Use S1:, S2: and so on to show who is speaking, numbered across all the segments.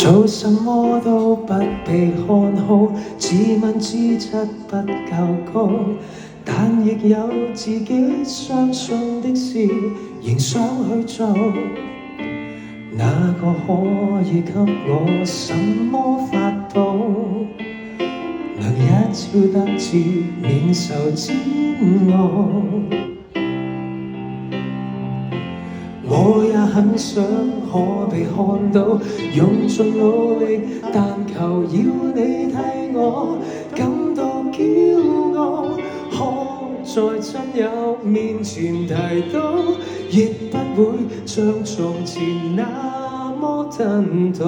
S1: 做什麼都不被看好，自問資質不夠高，但亦有自己相信的事，仍想去做。哪個可以給我什麼法寶，能一朝得志免受煎熬？我也很想可被看到，用盡努力，但求要你替我感到驕傲。可在親友面前提到，亦不會像從前那麼吞吐。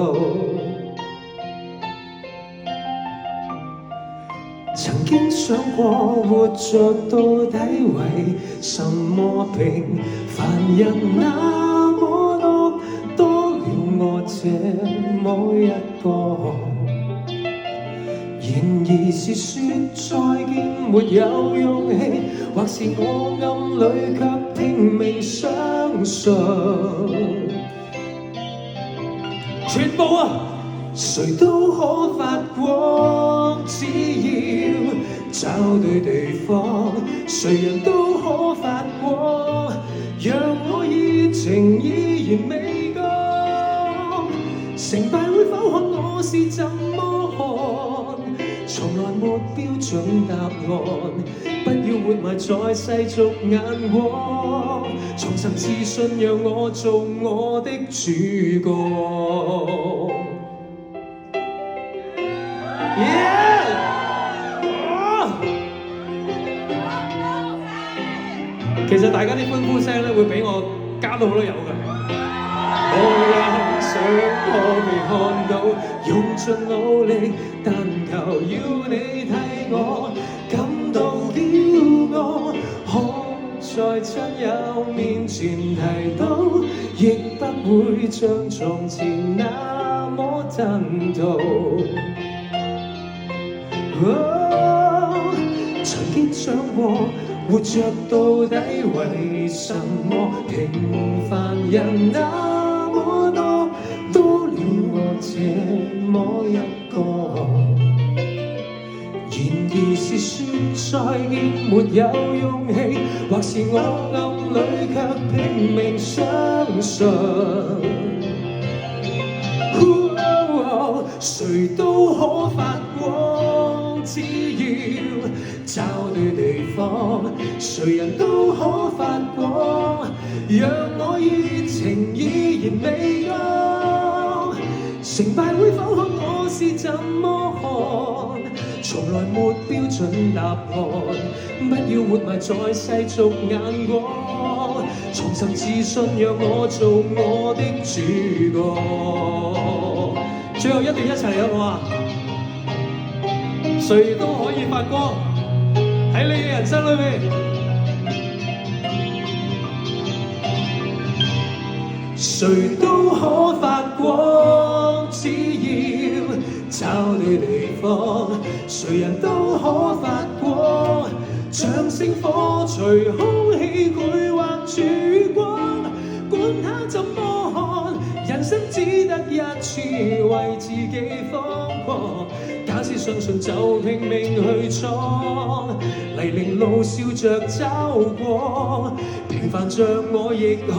S1: 曾經想過活着到底為什麼，平凡人那麼多，多了我這麼一個。然而是說再見沒有勇氣，或是我暗裏卻拼命相信。全部誰都可發光，只要找對地方，誰人都可發光，讓我熱情依然未降。成敗會否看我是怎麼看，從來沒標準答案，不要活埋在世俗眼光，重拾自信讓我做我的主角。其實大家啲歡呼聲咧會俾我加到好多油嘅。我也很想可被看到，用盡努力，但求要你替我感到驕傲。可在親友面前提到，亦不會像從前那麼吞吐。曾經想過活着到底為什麼，平凡人那麼多，多了我這麼一個。然而是說再見沒有勇氣，或是我暗裏卻拼命相信。誰都可發光，只要找對地方，誰人都可發光，讓我熱情依然未降。成敗會否看我是怎麼看，從來沒標準答案，不要活埋在世俗眼光，重拾自信讓我做我的主角。最後一段一齊嚟好唔好啊？誰都可以發光喺你嘅人生裏面，誰都可發光，只要找對地方，誰人都可發光，像星火隨空氣繪畫曙光，管他怎麼看，人生只得一次，為自己瘋狂。假使相信就拼命去闖，泥濘路笑着走過，平凡像我亦可。